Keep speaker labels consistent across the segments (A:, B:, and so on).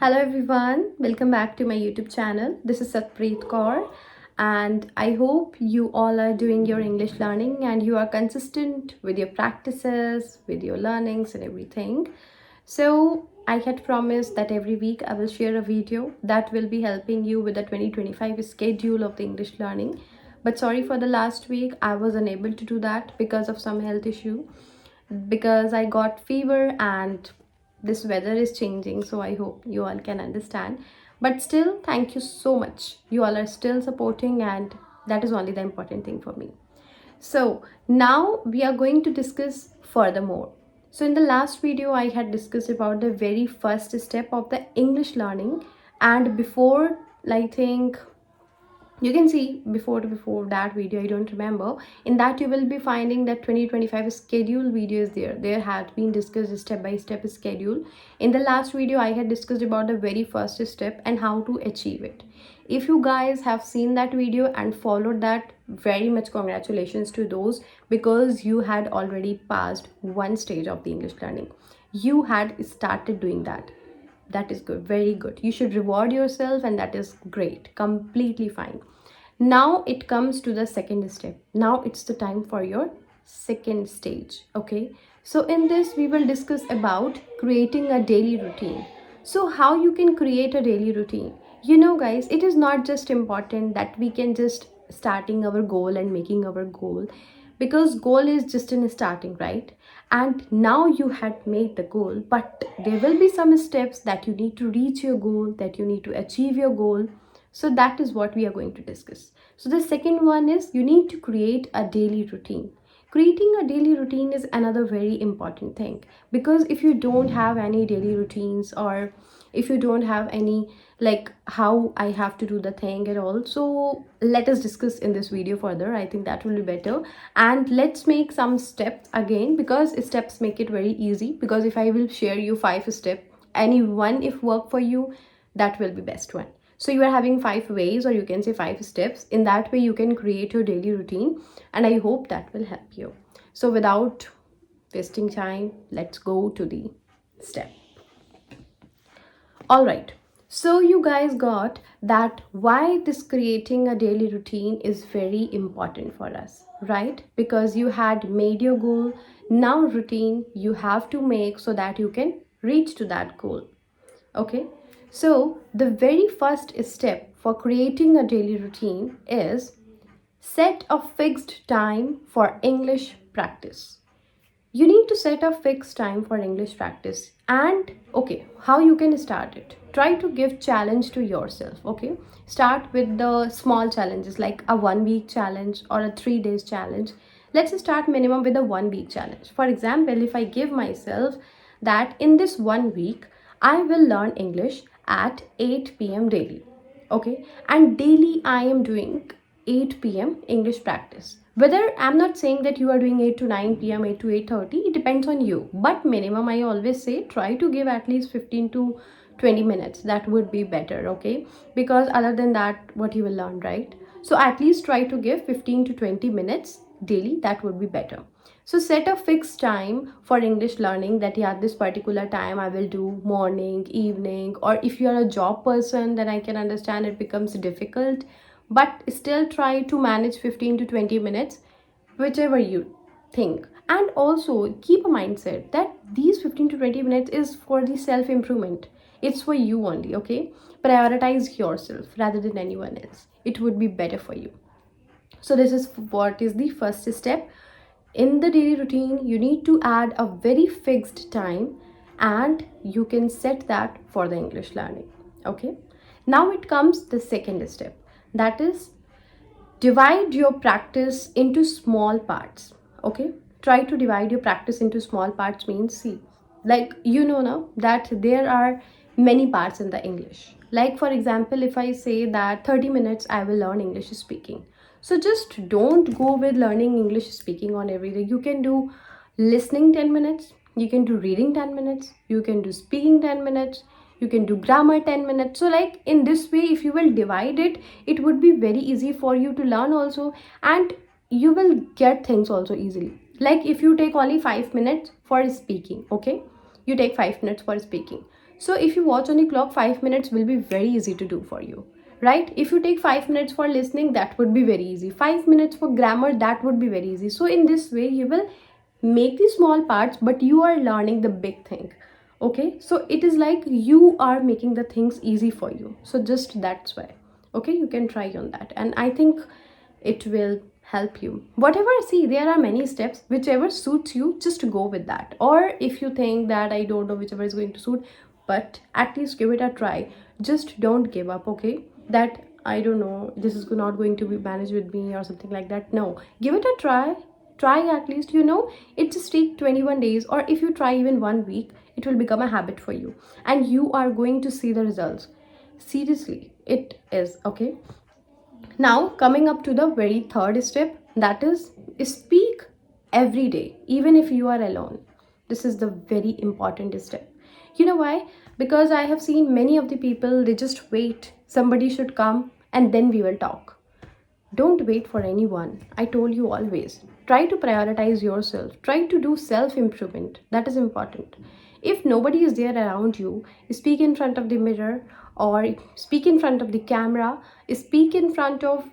A: Hello everyone, welcome back to my YouTube channel. This is Preet Kaur, and I hope you all are doing your English learning and you are consistent with your practices, with your learnings and everything. So I had promised that every week I will share a video that will be helping you with the 2025 schedule of the English learning. But sorry for the last week, I was unable to do that because of some health issue, because I got fever and this weather is changing, so I hope you all can understand. But still, thank you so much. You all are still supporting, and that is only the important thing for me. So now we are going to discuss furthermore. So in the last video, I had discussed about the very first step of the English learning, and before, I think you can see before that video, I don't remember, in that you will be finding that 2025 schedule video is there had been discussed step by step schedule. In the last video I had discussed about the very first step and how to achieve it. If you guys have seen that video and followed that, very much congratulations to those, because you had already passed one stage of the English learning. You had started doing that. That is good, very good. You should reward yourself, and that is great, completely fine. Now it comes to the second step. Now it's the time for your second stage. Okay, so in this we will discuss about creating a daily routine. So how you can create a daily routine? Guys, it is not just important that we can just starting our goal and making our goal, because goal is just in starting, right? And now you had made the goal, but there will be some steps that you need to reach your goal, that you need to achieve your goal. So that is what we are going to discuss. So the second one is you need to create a daily routine. Creating a daily routine is another very important thing, because if you don't have any daily routines, or if you don't have any, like, how I have to do the thing at all, so let us discuss in this video further. I think that will be better. And let's make some steps again, because steps make it very easy. Because if I will share you 5 steps, any one if work for you, that will be best one. So you are having 5 ways, or you can say 5 steps. In that way you can create your daily routine, and I hope that will help you. So without wasting time, let's go to the step. All right, so you guys got that why this creating a daily routine is very important for us, right? Because you had made your goal. Now routine you have to make so that you can reach to that goal. Okay, so the very first step for creating a daily routine is set a fixed time for English practice. You need to set a fixed time for English practice. And okay, how you can start it? Try to give challenge to yourself. Okay, start with the small challenges, like a 1 week challenge or a 3 days challenge. Let's start minimum with a 1 week challenge. For example, if I give myself that in this 1 week I will learn English at 8 p.m. daily. Okay, and daily I am doing 8 p.m. English practice. Whether, I'm not saying that you are doing 8 to 9 p.m., 8 to 8:30, it depends on you. But minimum, I always say, try to give at least 15 to 20 minutes. That would be better, okay? Because other than that, what you will learn, right? So at least try to give 15 to 20 minutes daily. That would be better. So set a fixed time for English learning, that yeah, this particular time I will do morning, evening, or if you are a job person, then I can understand it becomes difficult. But still try to manage 15 to 20 minutes, whichever you think. And also keep a mindset that these 15 to 20 minutes is for the self improvement. It's for you only, okay? Prioritize yourself rather than anyone else. It would be better for you. So this is what is the first step. In the daily routine, you need to add a very fixed time, and you can set that for the English learning. Okay, now it comes the second step, that is divide your practice into small parts. Okay, try to divide your practice into small parts. Means, see, like, now that there are many parts in the English. Like, for example, if I say that 30 minutes I will learn English speaking, so just don't go with learning English speaking on every day. You can do listening 10 minutes, you can do reading 10 minutes, you can do speaking 10 minutes, you can do grammar 10 minutes. So like, in this way, if you will divide it, it would be very easy for you to learn also, and you will get things also easily. Like, if you take only 5 minutes for speaking, okay, you take 5 minutes for speaking, So if you watch on the clock, 5 minutes will be very easy to do for you, right? If you take 5 minutes for listening, that would be very easy. 5 minutes for grammar, that would be very easy. So in this way you will make the small parts, but you are learning the big thing. Okay, so it is like you are making the things easy for you. So just that's why. Okay, you can try on that, and I think it will help you. Whatever, see, there are many steps, whichever suits you, just go with that. Or if you think that I don't know whichever is going to suit, but at least give it a try. Just don't give up. Okay, that I don't know, this is not going to be managed with me or something like that. No, give it a try at least, it just take 21 days, or if you try even 1 week, it will become a habit for you, and you are going to see the results. Seriously, it is. Okay, now coming up to the very third step, that is speak every day, even if you are alone. This is the very important step. You know why? Because I have seen many of the people, they just wait somebody should come and then we will talk. Don't wait for anyone. I told you always. Try to prioritize yourself. Try to do self improvement. That is important. If nobody is there around you, speak in front of the mirror, or speak in front of the camera, speak in front of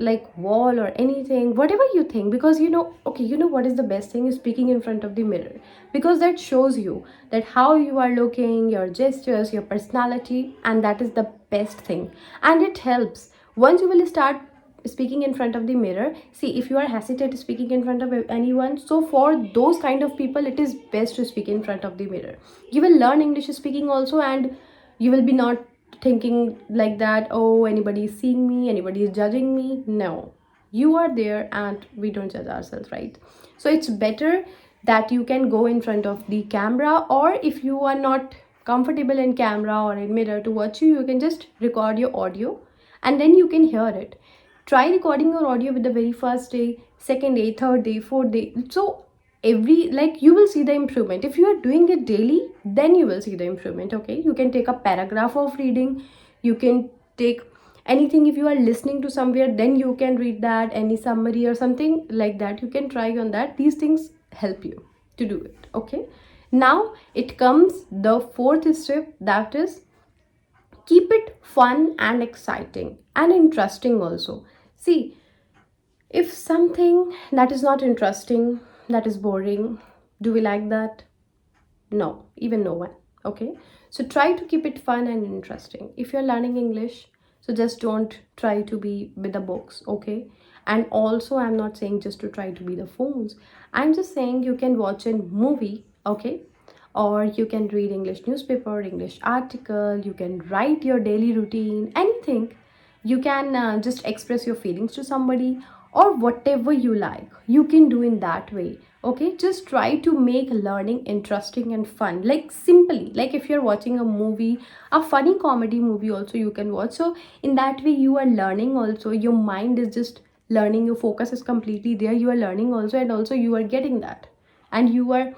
A: like wall or anything, whatever you think, because okay, what is the best thing is speaking in front of the mirror, because that shows you that how you are looking, your gestures, your personality, and that is the best thing. And it helps once you will start speaking in front of the mirror. See, if you are hesitant speaking in front of anyone, so for those kind of people, it is best to speak in front of the mirror. You will learn English speaking also, and you will be not thinking like that, oh, anybody is seeing me, anybody is judging me. No, you are there and we don't judge ourselves, right? So it's better that you can go in front of the camera, or if you are not comfortable in camera or in mirror to watch you can just record your audio, and then you can hear it. Try recording your audio with the very first day, second day, third day, fourth day. So every, like, you will see the improvement. If you are doing it daily, then you will see the improvement. Okay, you can take a paragraph of reading, you can take anything. If you are listening to somewhere, then you can read that, any summary or something like that, you can try on that. These things help you to do it. Okay, now it comes the fourth step, that is keep it fun and exciting and interesting also. See, if something that is not interesting, that is boring, do we like that? No, even no one. Okay, so try to keep it fun and interesting. If you're learning English, so just don't try to be with the books. Okay, and also I'm not saying just to try to be the phones. I'm just saying you can watch a movie. Okay, or you can read English newspaper, English article, you can write your daily routine, anything. You can just express your feelings to somebody, or whatever you like, you can do in that way. Okay, just try to make learning interesting and fun, like simply, like if you're watching a movie, a funny comedy movie also you can watch. So in that way you are learning also, your mind is just learning, your focus is completely there, you are learning also, and also you are getting that, and you are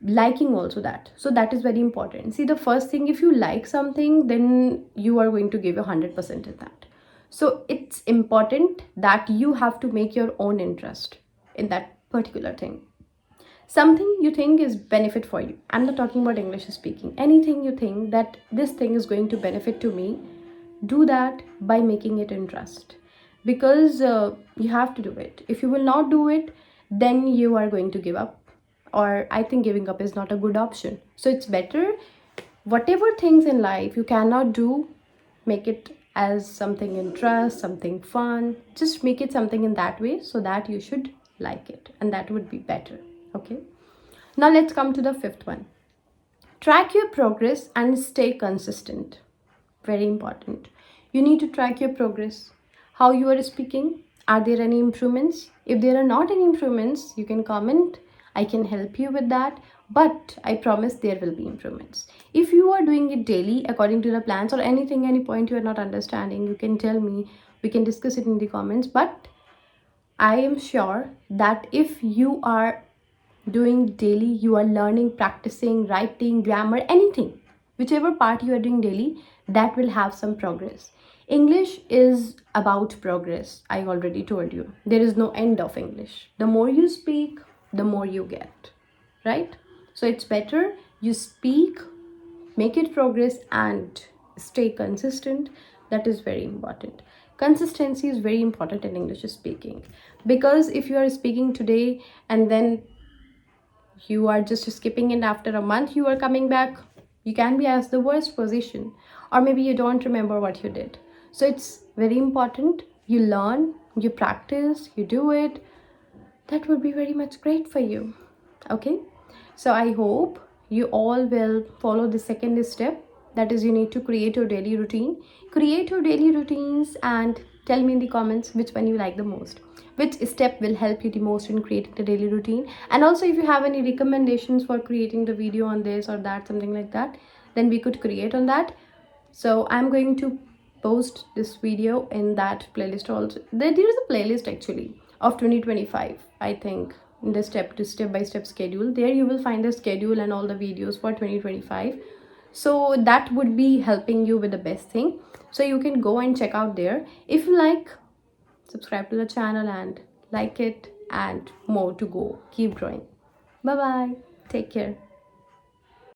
A: liking also that. So that is very important. See, the first thing, if you like something, then you are going to give 100% in that. So it's important that you have to make your own interest in that particular thing. Something you think is benefit for you, I'm not talking about English speaking, anything you think that this thing is going to benefit to me, do that by making it interest. Because you have to do it. If you will not do it, then you are going to give up, or I think giving up is not a good option. So it's better, whatever things in life you cannot do, make it as something interest, something fun. Just make it something in that way, so that you should like it, and that would be better. Okay, now let's come to the fifth one. Track your progress and stay consistent. Very important. You need to track your progress, how you are speaking, are there any improvements? If there are not any improvements, you can comment, I can help you with that, but I promise there will be improvements. If you are doing it daily according to the plans, or anything, any point you are not understanding, you can tell me, we can discuss it in the comments. But I am sure that if you are doing daily, you are learning, practicing, writing, grammar, anything, whichever part you are doing daily, that will have some progress. English is about progress. I already told you, there is no end of English. The more you speak, the more you get, right? So it's better you speak, make it progress and stay consistent. That is very important. Consistency is very important in English speaking, because if you are speaking today and then you are just skipping it after a month, you are coming back, you can be as the worst position, or maybe you don't remember what you did. So it's very important you learn, you practice, you do it. That would be very much great for you. Okay, so I hope you all will follow the second step, that is, you need to create your daily routine. Create your daily routines and tell me in the comments which one you like the most, which step will help you the most in creating the daily routine. And also, if you have any recommendations for creating the video on this or that, something like that, then we could create on that. So I'm going to post this video in that playlist also. There is a playlist actually of 2025, I think, in the step by step schedule. There you will find the schedule and all the videos for 2025. So that would be helping you with the best thing. So you can go and check out there. If you like, subscribe to the channel and like it, and more to go. Keep growing. Bye bye. Take care.